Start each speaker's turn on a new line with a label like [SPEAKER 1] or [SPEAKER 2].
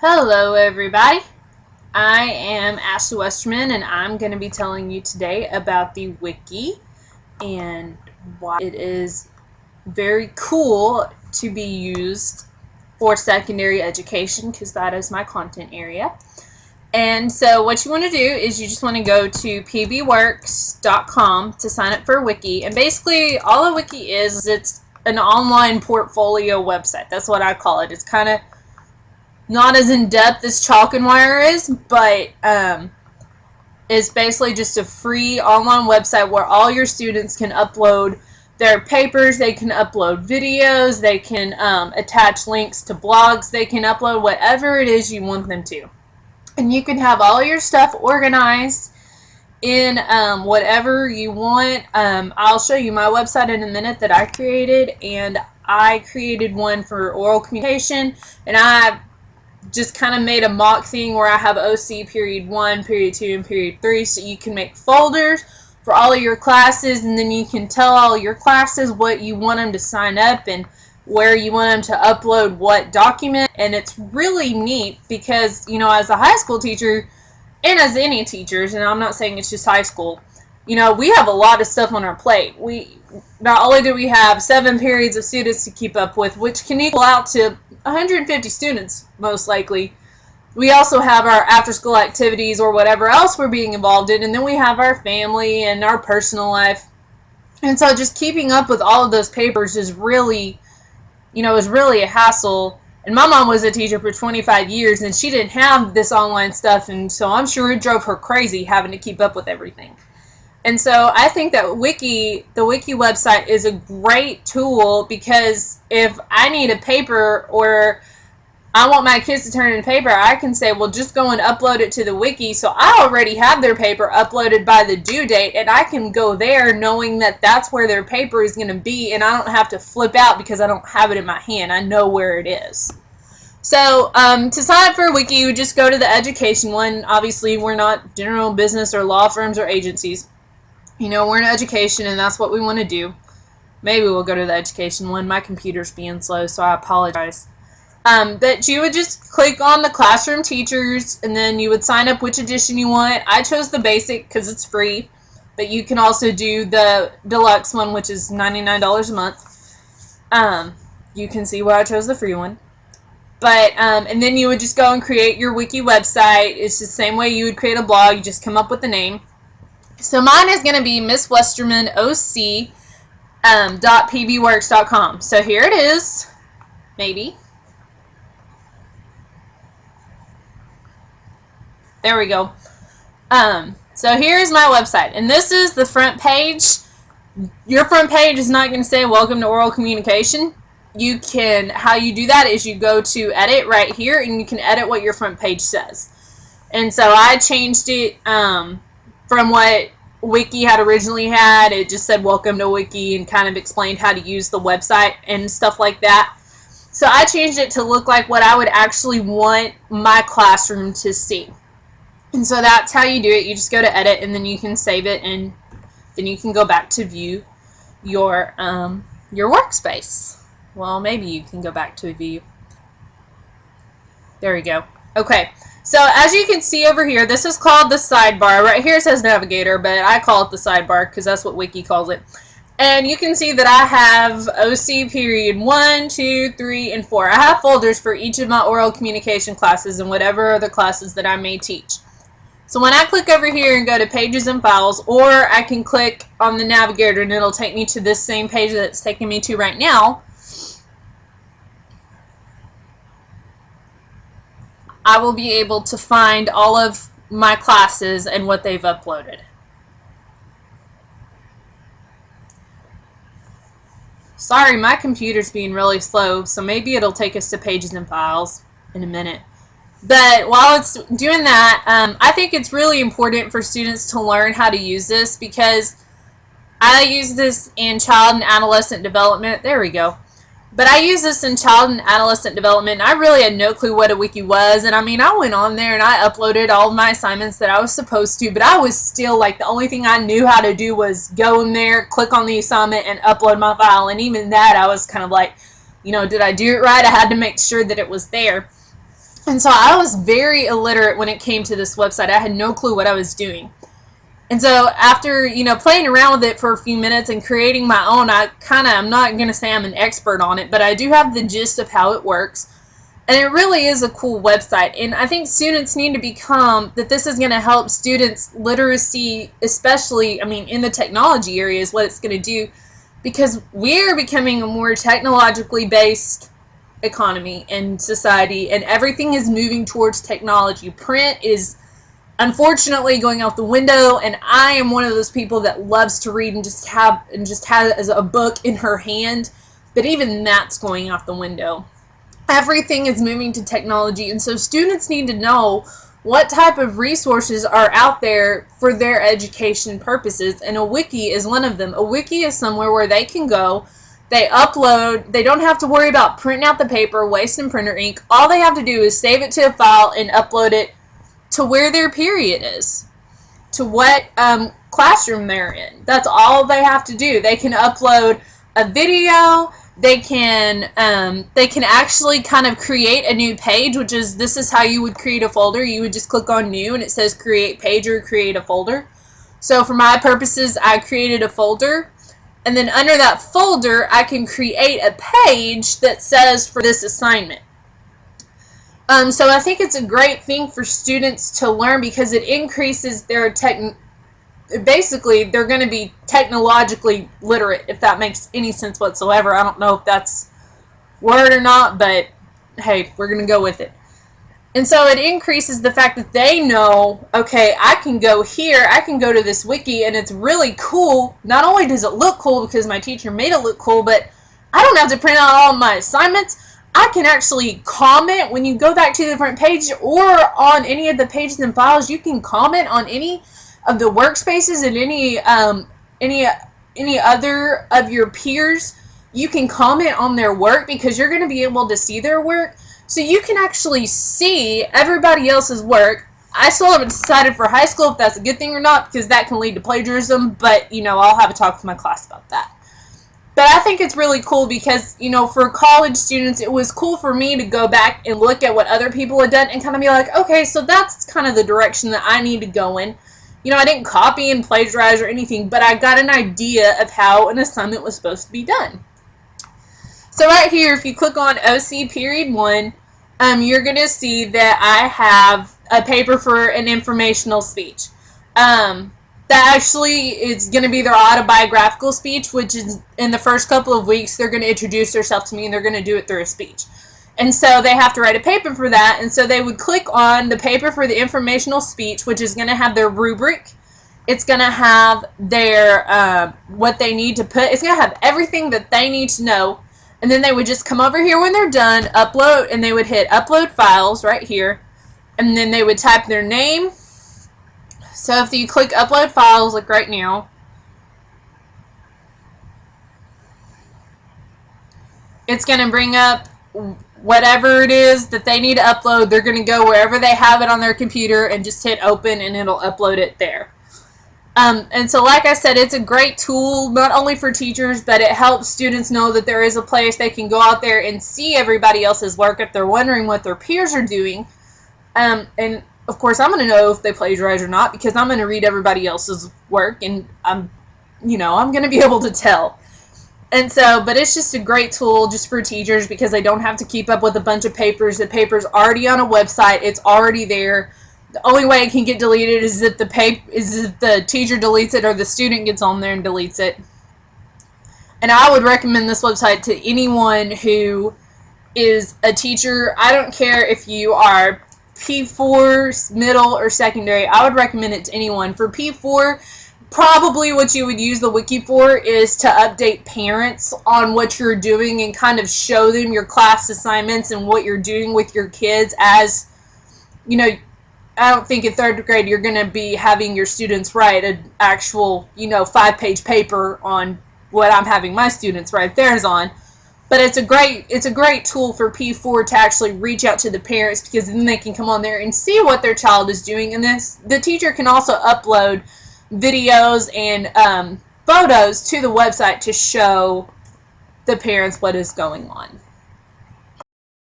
[SPEAKER 1] Hello everybody, I am Ashleigh Westerman and I'm going to be telling you today about the Wiki and why it is very cool to be used for secondary education, because that is my content area. And so what you want to do is you just want to go to pbworks.com to sign up for a Wiki, and basically all a Wiki is it's an online portfolio website. That's what I call it. It's kind of not as in-depth as Chalk and Wire is, but it's basically just a free online website where all your students can upload their papers, they can upload videos, they can attach links to blogs, they can upload whatever it is you want them to. And you can have all your stuff organized in whatever you want. I'll show you my website in a minute that I created, and I created one for oral communication, and I just kind of made a mock thing where I have OC period 1, period 2, and period 3, so you can make folders for all of your classes, and then you can tell all your classes what you want them to sign up and where you want them to upload what document. And it's really neat because, you know, as a high school teacher and as any teachers, and I'm not saying it's just high school, you know, we have a lot of stuff on our plate. We not only do we have 7 periods of students to keep up with, which can equal out to 150 students most likely. We also have our after-school activities or whatever else we're being involved in, and then we have our family and our personal life. And so just keeping up with all of those papers is really, you know, is really a hassle. And my mom was a teacher for 25 years, and she didn't have this online stuff, and so I'm sure it drove her crazy having to keep up with everything. And so I think that the Wiki website is a great tool, because if I need a paper or I want my kids to turn in a paper, I can say, well, just go and upload it to the Wiki. So I already have their paper uploaded by the due date, and I can go there knowing that that's where their paper is going to be, and I don't have to flip out because I don't have it in my hand. I know where it is. So to sign up for a Wiki, you just go to the education one. Obviously, we're not general business or law firms or agencies. You know, we're in education, and that's what we want to do. Maybe we'll go to the education one. My computer's being slow, so I apologize. But you would just click on the classroom teachers, and then you would sign up which edition you want. I chose the basic because it's free, but you can also do the deluxe one, which is $99 a month. You can see why I chose the free one. But and then you would just go and create your Wiki website. It's the same way you would create a blog. You just come up with the name. So mine is going to be Miss Westerman OC .pbworks.com. So here it is. Maybe. There we go. So here's my website, and this is the front page. Your front page is not going to say welcome to oral communication. You can, how you do that is you go to edit right here, and you can edit what your front page says. And so I changed it from what Wiki had originally had. It just said welcome to Wiki and kind of explained how to use the website and stuff like that. So I changed it to look like what I would actually want my classroom to see. And so that's how you do it. You just go to edit, and then you can save it, and then you can go back to view your workspace. Well, maybe you can go back to view. There we go. Okay. So as you can see over here, this is called the sidebar. Right here it says navigator, but I call it the sidebar because that's what Wiki calls it. And you can see that I have OC period 1, 2, 3, and 4. I have folders for each of my oral communication classes and whatever other classes that I may teach. So when I click over here and go to pages and files, or I can click on the navigator and it'll take me to this same page that it's taking me to right now, I will be able to find all of my classes and what they've uploaded. Sorry, my computer's being really slow, so maybe it'll take us to pages and files in a minute. But while it's doing that, I think it's really important for students to learn how to use this, because I use this in child and adolescent development. There we go. But I use this in child and adolescent development, and I really had no clue what a Wiki was. And I mean, I went on there and I uploaded all of my assignments that I was supposed to, but I was still like, the only thing I knew how to do was go in there, click on the assignment, and upload my file. And even that, I was kind of like, you know, did I do it right? I had to make sure that it was there. And so I was very illiterate when it came to this website. I had no clue what I was doing. And so after, playing around with it for a few minutes and creating my own, I'm not going to say I'm an expert on it, but I do have the gist of how it works. And it really is a cool website. And I think students need to that this is going to help students' literacy, especially, in the technology area is what it's going to do, because we're becoming a more technologically based economy and society, and everything is moving towards technology. Print is unfortunately going out the window, and I am one of those people that loves to read and just has a book in her hand, but even that's going out the window. Everything is moving to technology, and so students need to know what type of resources are out there for their education purposes, and a wiki is one of them. A wiki is somewhere where they can go, they upload, they don't have to worry about printing out the paper, wasting printer ink. All they have to do is save it to a file and upload it to where their period is, to what classroom they're in. That's all they have to do. They can upload a video. They can actually kind of create a new page, this is how you would create a folder. You would just click on new and it says create page or create a folder. So for my purposes, I created a folder, and then under that folder I can create a page that says for this assignment. So I think it's a great thing for students to learn because it increases their basically they're going to be technologically literate, if that makes any sense whatsoever. I don't know if that's word or not, but hey, we're going to go with it. And so it increases the fact that they know, okay, I can go here, I can go to this wiki, and it's really cool. Not only does it look cool because my teacher made it look cool, but I don't have to print out all of my assignments. I can actually comment when you go back to the different pages, or on any of the pages and files. You can comment on any of the workspaces and any other of your peers. You can comment on their work because you're going to be able to see their work. So you can actually see everybody else's work. I still haven't decided for high school if that's a good thing or not, because that can lead to plagiarism, but I'll have a talk with my class about that. But I think it's really cool because, for college students, it was cool for me to go back and look at what other people had done and kind of be like, okay, so that's kind of the direction that I need to go in. I didn't copy and plagiarize or anything, but I got an idea of how an assignment was supposed to be done. So right here, if you click on OC Period 1, you're going to see that I have a paper for an informational speech. That actually is going to be their autobiographical speech, which is in the first couple of weeks, they're going to introduce themselves to me and they're going to do it through a speech. And so they have to write a paper for that. And so they would click on the paper for the informational speech, which is going to have their rubric. It's going to have their, what they need to put. It's going to have everything that they need to know. And then they would just come over here when they're done, upload, and they would hit upload files right here. And then they would type their name. So if you click upload files, like right now, it's going to bring up whatever it is that they need to upload. They're going to go wherever they have it on their computer and just hit open, and it'll upload it there. And so like I said, it's a great tool, not only for teachers, but it helps students know that there is a place they can go out there and see everybody else's work if they're wondering what their peers are doing. And of course, I'm going to know if they plagiarize or not because I'm going to read everybody else's work, and I'm going to be able to tell. And so, but it's just a great tool just for teachers because they don't have to keep up with a bunch of papers. The paper's already on a website. It's already there. The only way it can get deleted is if the teacher deletes it or the student gets on there and deletes it. And I would recommend this website to anyone who is a teacher. I don't care if you are P4, middle, or secondary. I would recommend it to anyone. For P4, probably what you would use the wiki for is to update parents on what you're doing and kind of show them your class assignments and what you're doing with your kids. As I don't think in third grade you're going to be having your students write an actual 5-page paper on what I'm having my students write theirs on. But it's a great tool for P4 to actually reach out to the parents, because then they can come on there and see what their child is doing. And the teacher can also upload videos and photos to the website to show the parents what is going on.